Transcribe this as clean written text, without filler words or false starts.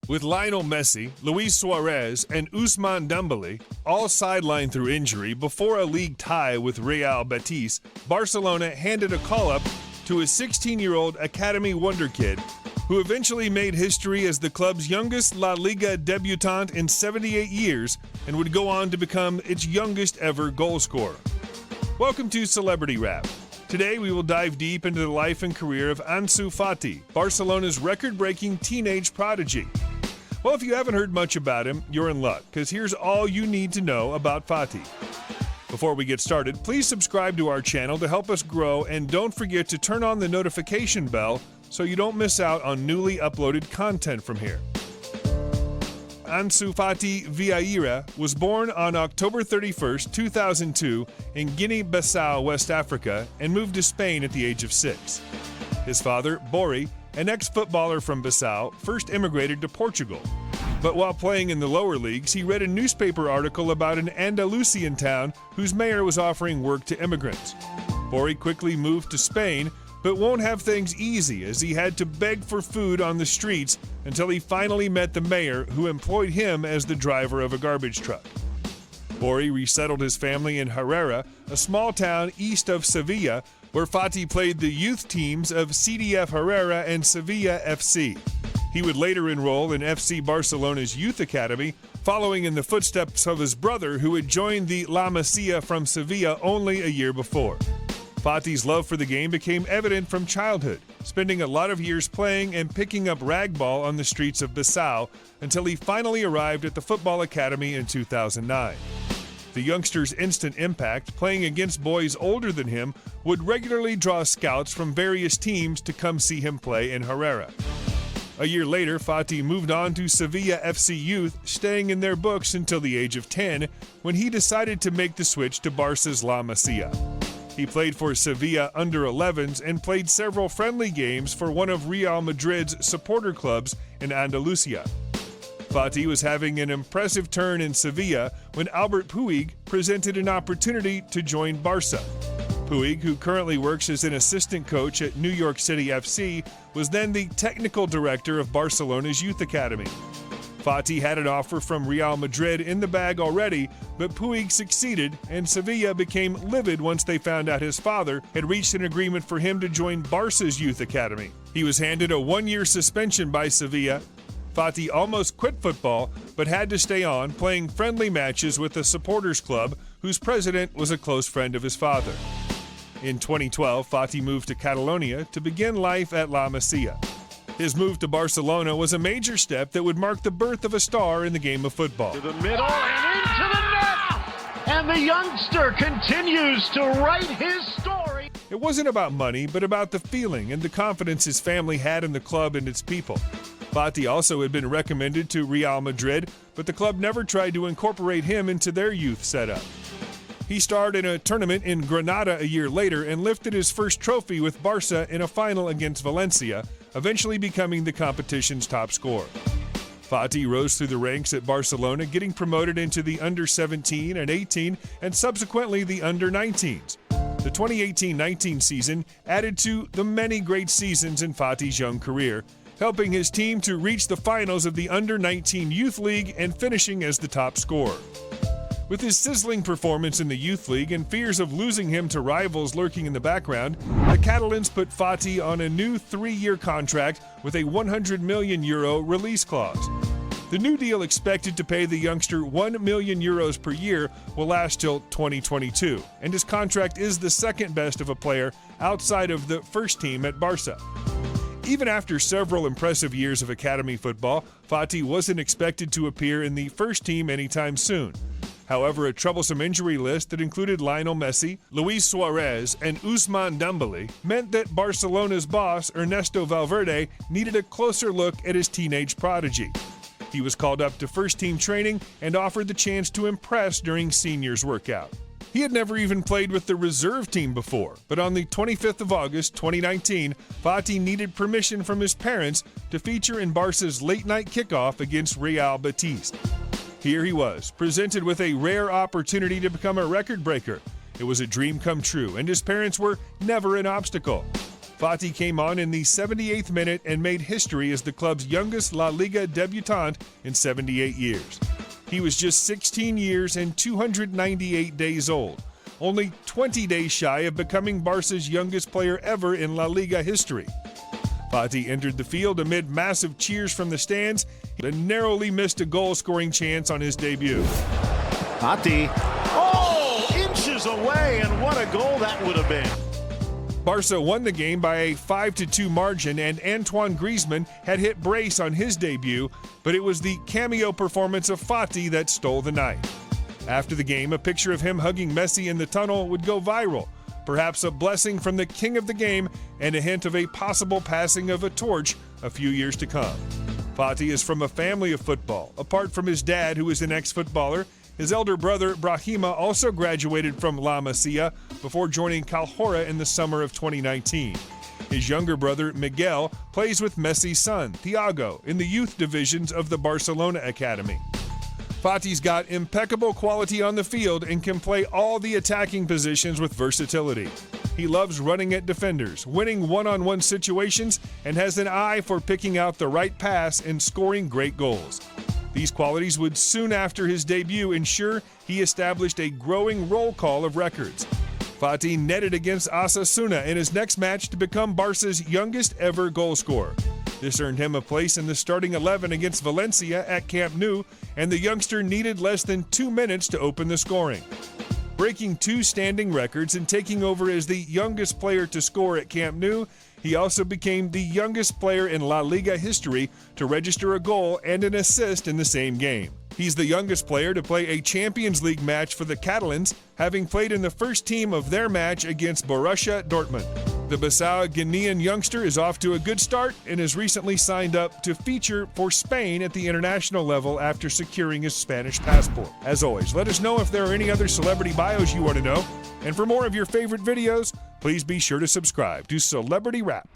With Lionel Messi, Luis Suarez, and Ousmane Dembele all sidelined through injury before a league tie with Real Betis, Barcelona handed a call-up to a 16-year-old academy wonder kid who eventually made history as the club's youngest La Liga debutant in 78 years and would go on to become its youngest ever goal scorer. Welcome to Celebrity Wrap. Today we will dive deep into the life and career of Ansu Fati, Barcelona's record-breaking teenage prodigy. Well, if you haven't heard much about him, you're in luck, because here's all you need to know about Fati. Before we get started, please subscribe to our channel to help us grow, and don't forget to turn on the notification bell so you don't miss out on newly uploaded content from here. Ansu Fati Vieira was born on October 31, 2002 in Guinea-Bissau, West Africa, and moved to Spain at the age of 6. His father, Bori, an ex-footballer from Bissau, first immigrated to Portugal. But while playing in the lower leagues, he read a newspaper article about an Andalusian town whose mayor was offering work to immigrants. Bori quickly moved to Spain, but won't have things easy as he had to beg for food on the streets until he finally met the mayor, who employed him as the driver of a garbage truck. Bori resettled his family in Herrera, a small town east of Sevilla, where Fati played the youth teams of CDF Herrera and Sevilla FC. He would later enroll in FC Barcelona's youth academy, following in the footsteps of his brother, who had joined the La Masia from Sevilla only a year before. Fati's love for the game became evident from childhood, spending a lot of years playing and picking up ragball on the streets of Bissau until he finally arrived at the football academy in 2009. The youngster's instant impact, playing against boys older than him, would regularly draw scouts from various teams to come see him play in Herrera. A year later, Fati moved on to Sevilla FC Youth, staying in their books until the age of 10, when he decided to make the switch to Barca's La Masia. He played for Sevilla under-11s and played several friendly games for one of Real Madrid's supporter clubs in Andalusia. Fati was having an impressive turn in Sevilla when Albert Puig presented an opportunity to join Barca. Puig, who currently works as an assistant coach at New York City FC, was then the technical director of Barcelona's youth academy. Fati had an offer from Real Madrid in the bag already, but Puig succeeded, and Sevilla became livid once they found out his father had reached an agreement for him to join Barca's youth academy. He was handed a one-year suspension by Sevilla. Fati almost quit football, but had to stay on, playing friendly matches with the supporters club, whose president was a close friend of his father. In 2012, Fati moved to Catalonia to begin life at La Masia. His move to Barcelona was a major step that would mark the birth of a star in the game of football. To the middle and into the net! And the youngster continues to write his story. It wasn't about money, but about the feeling and the confidence his family had in the club and its people. Fati also had been recommended to Real Madrid, but the club never tried to incorporate him into their youth setup. He starred in a tournament in Granada a year later and lifted his first trophy with Barca in a final against Valencia, eventually becoming the competition's top scorer. Fati rose through the ranks at Barcelona, getting promoted into the under-17 and 18 and subsequently the under-19s. The 2018-19 season added to the many great seasons in Fati's young career, helping his team to reach the finals of the Under-19 Youth League and finishing as the top scorer. With his sizzling performance in the Youth League and fears of losing him to rivals lurking in the background, the Catalans put Fati on a new 3-year contract with a €100 million release clause. The new deal, expected to pay the youngster €1 million per year, will last till 2022, and his contract is the second best of a player outside of the first team at Barca. Even after several impressive years of academy football, Fati wasn't expected to appear in the first team anytime soon. However, a troublesome injury list that included Lionel Messi, Luis Suarez, and Ousmane Dembele meant that Barcelona's boss, Ernesto Valverde, needed a closer look at his teenage prodigy. He was called up to first-team training and offered the chance to impress during seniors workout. He had never even played with the reserve team before, but on the 25th of August, 2019, Fati needed permission from his parents to feature in Barca's late-night kickoff against Real Betis. Here he was, presented with a rare opportunity to become a record breaker. It was a dream come true, and his parents were never an obstacle. Fati came on in the 78th minute and made history as the club's youngest La Liga debutant in 78 years. He was just 16 years and 298 days old, only 20 days shy of becoming Barca's youngest player ever in La Liga history. Fati entered the field amid massive cheers from the stands and narrowly missed a goal-scoring chance on his debut. Fati, inches away, and what a goal that would have been. Barca won the game by a 5-2 margin, and Antoine Griezmann had hit brace on his debut, but it was the cameo performance of Fati that stole the night. After the game, a picture of him hugging Messi in the tunnel would go viral, perhaps a blessing from the king of the game and a hint of a possible passing of a torch a few years to come. Fati is from a family of football. Apart from his dad, who is an ex-footballer, his elder brother, Brahima, also graduated from La Masia before joining Calhorra in the summer of 2019. His younger brother, Miguel, plays with Messi's son, Thiago, in the youth divisions of the Barcelona Academy. Fati's got impeccable quality on the field and can play all the attacking positions with versatility. He loves running at defenders, winning one-on-one situations, and has an eye for picking out the right pass and scoring great goals. These qualities would soon after his debut ensure he established a growing roll call of records. Fati netted against Osasuna in his next match to become Barca's youngest ever goal scorer. This earned him a place in the starting 11 against Valencia at Camp Nou, and the youngster needed less than 2 minutes to open the scoring. Breaking 2 standing records and taking over as the youngest player to score at Camp Nou, he also became the youngest player in La Liga history to register a goal and an assist in the same game. He's the youngest player to play a Champions League match for the Catalans, having played in the first team of their match against Borussia Dortmund. The Bissau Guinean youngster is off to a good start and has recently signed up to feature for Spain at the international level after securing his Spanish passport. As always, let us know if there are any other celebrity bios you want to know. And for more of your favorite videos, please be sure to subscribe to Celebrity Wrap.